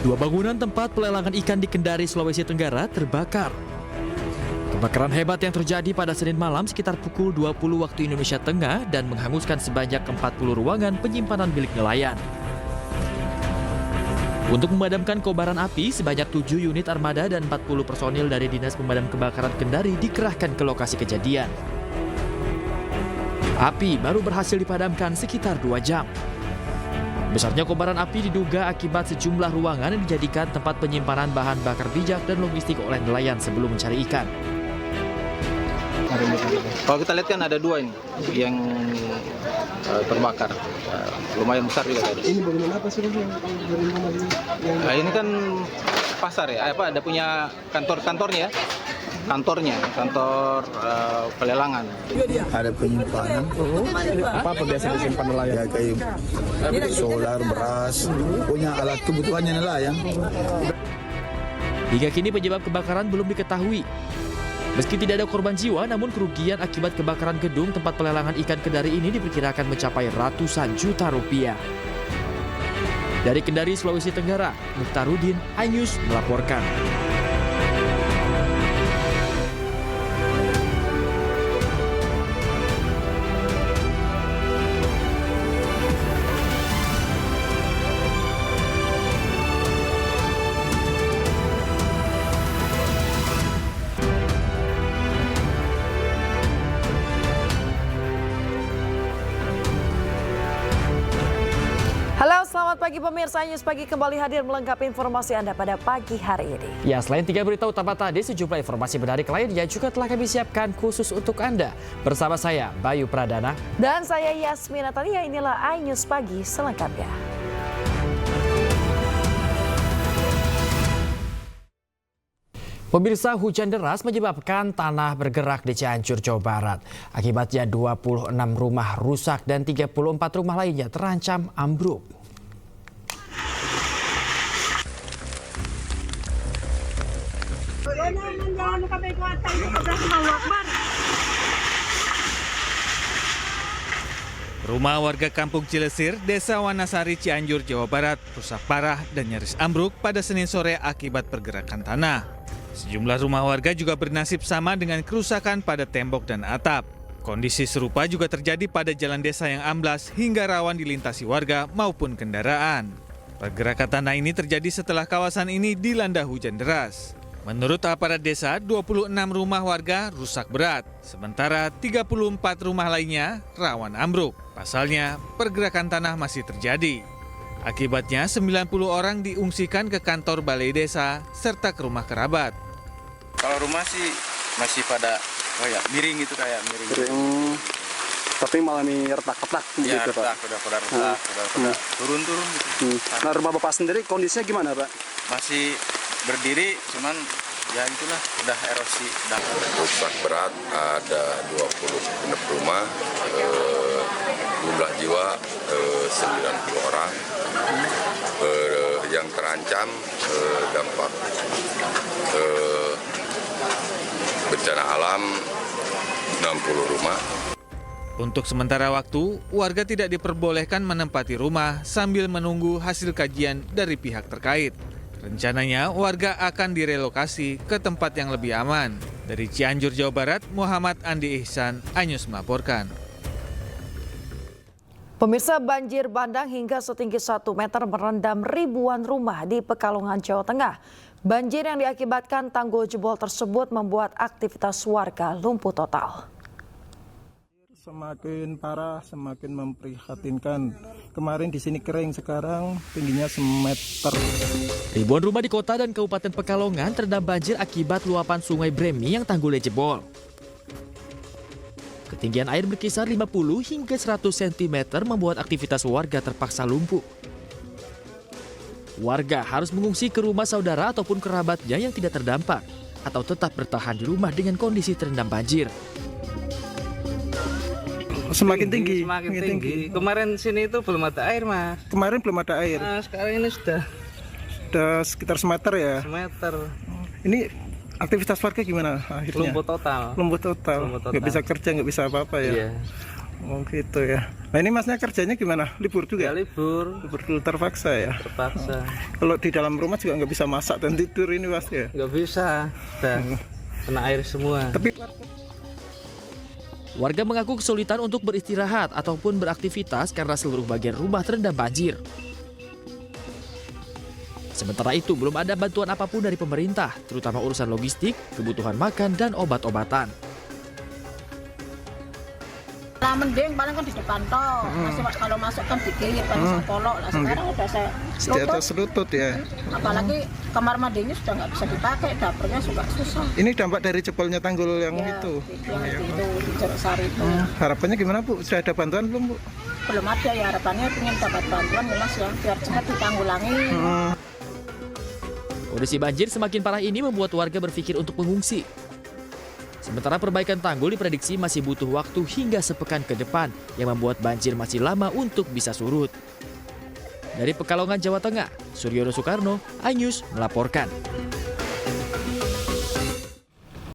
Dua bangunan tempat pelelangan ikan di Kendari, Sulawesi Tenggara terbakar. Kebakaran hebat yang terjadi pada Senin malam sekitar pukul 20 waktu Indonesia Tengah dan menghanguskan sebanyak 40 ruangan penyimpanan milik nelayan. Untuk memadamkan kobaran api, sebanyak 7 unit armada dan 40 personil dari Dinas Pemadam Kebakaran Kendari dikerahkan ke lokasi kejadian. Api baru berhasil dipadamkan sekitar 2 jam. Besarnya kobaran api diduga akibat sejumlah ruangan yang dijadikan tempat penyimpanan bahan bakar bijak dan logistik oleh nelayan sebelum mencari ikan. Kalau kita lihat kan ada 2 ini yang terbakar, lumayan besar juga tadi. Ini bagaimana apa sih dari mana ini? Nah, ini kan pasar ya, ada punya kantornya, kantor pelelangan. Ada penyimpanan. Apa biasa disimpan nelayan? Ya kayak solar, beras, punya alat kebutuhannya nelayan. Hingga kini penyebab kebakaran belum diketahui. Meski tidak ada korban jiwa, namun kerugian akibat kebakaran gedung tempat pelelangan ikan Kendari ini diperkirakan mencapai ratusan juta rupiah. Dari Kendari, Sulawesi Tenggara, Mukhtarudin, iNews melaporkan. Halo, selamat pagi pemirsa iNews Pagi kembali hadir melengkapi informasi Anda pada pagi hari ini. Ya, selain 3 berita utama tadi, sejumlah informasi menarik lainnya juga telah kami siapkan khusus untuk Anda. Bersama saya, Bayu Pradana. Dan saya Yasmina Tania, inilah iNews Pagi selengkapnya. Pemirsa, hujan deras menyebabkan tanah bergerak di Cianjur, Jawa Barat. Akibatnya 26 rumah rusak dan 34 rumah lainnya terancam ambruk. Rumah warga Kampung Cilesir, Desa Wanasari, Cianjur, Jawa Barat rusak parah dan nyaris ambruk pada Senin sore akibat pergerakan tanah. Sejumlah rumah warga juga bernasib sama dengan kerusakan pada tembok dan atap. Kondisi serupa juga terjadi pada jalan desa yang amblas hingga rawan dilintasi warga maupun kendaraan. Pergerakan tanah ini terjadi setelah kawasan ini dilanda hujan deras. Menurut aparat desa, 26 rumah warga rusak berat, sementara 34 rumah lainnya rawan ambruk. Pasalnya, pergerakan tanah masih terjadi. Akibatnya, 90 orang diungsikan ke kantor balai desa serta ke rumah kerabat. Kalau rumah sih masih pada miring gitu, kayak miring. Tapi malah retak-retak Ya, gitu, Pak. udah turun-turun gitu. Nah, rumah Bapak sendiri kondisinya gimana, Pak? Masih berdiri, cuman ya itulah udah erosi. Rusak berat ada 20 genep rumah, jumlah jiwa 90 orang. Yang terancam dampak bencana alam 60 rumah. Untuk sementara waktu, warga tidak diperbolehkan menempati rumah sambil menunggu hasil kajian dari pihak terkait. Rencananya, warga akan direlokasi ke tempat yang lebih aman. Dari Cianjur, Jawa Barat, Muhammad Andi Ihsan, iNews melaporkan. Pemirsa, banjir bandang hingga setinggi 1 meter merendam ribuan rumah di Pekalongan, Jawa Tengah. Banjir yang diakibatkan tanggul jebol tersebut membuat aktivitas warga lumpuh total. Semakin parah, semakin memprihatinkan. Kemarin di sini kering, sekarang tingginya semeter. Ribuan rumah di kota dan Kabupaten Pekalongan terendam banjir akibat luapan Sungai Bremi yang tanggulnya jebol. Ketinggian air berkisar 50 hingga 100 cm membuat aktivitas warga terpaksa lumpuh. Warga harus mengungsi ke rumah saudara ataupun kerabatnya yang tidak terdampak, atau tetap bertahan di rumah dengan kondisi terendam banjir. Semakin tinggi. Semakin tinggi. Kemarin sini itu belum ada air, Mas. Kemarin belum ada air. Nah, sekarang ini sudah Sekitar semeter ya. semeter. Ini aktivitas warga gimana akhirnya? Lumpuh total. Lumpuh total. Nggak bisa kerja, nggak bisa apa-apa ya. Iya. Oh gitu ya. Nah ini masnya kerjanya gimana? Libur juga? Ya libur, Libur dulu terpaksa ya. terpaksa. Kalau di dalam rumah juga nggak bisa masak dan tidur ini mas ya. Nggak bisa, udah kena air semua. Tapi Warga mengaku kesulitan untuk beristirahat ataupun beraktivitas karena seluruh bagian rumah terendam banjir. Sementara itu, belum ada bantuan apapun dari pemerintah, terutama urusan logistik, kebutuhan makan, dan obat-obatan. Nah, mending paling kan di depan toh. Masih kalau masuk kan dikit, paling saya kolok. Lah sekarang udah saya di atas lutut ya. Apalagi kamar mandinya sudah nggak bisa dipakai, dapurnya juga susah. Ini dampak dari jebolnya tanggul yang Ya, itu. yang itu di Jeruk Sari itu. Harapannya gimana Bu? Sudah ada bantuan belum Bu? Belum ada ya, harapannya ingin dapat bantuan jelas ya, biar cepat ditanggulangi. Kondisi banjir semakin parah ini membuat warga berpikir untuk mengungsi. Sementara perbaikan tanggul diprediksi masih butuh waktu hingga sepekan ke depan yang membuat banjir masih lama untuk bisa surut. Dari Pekalongan, Jawa Tengah, Suryono Soekarno, iNews melaporkan.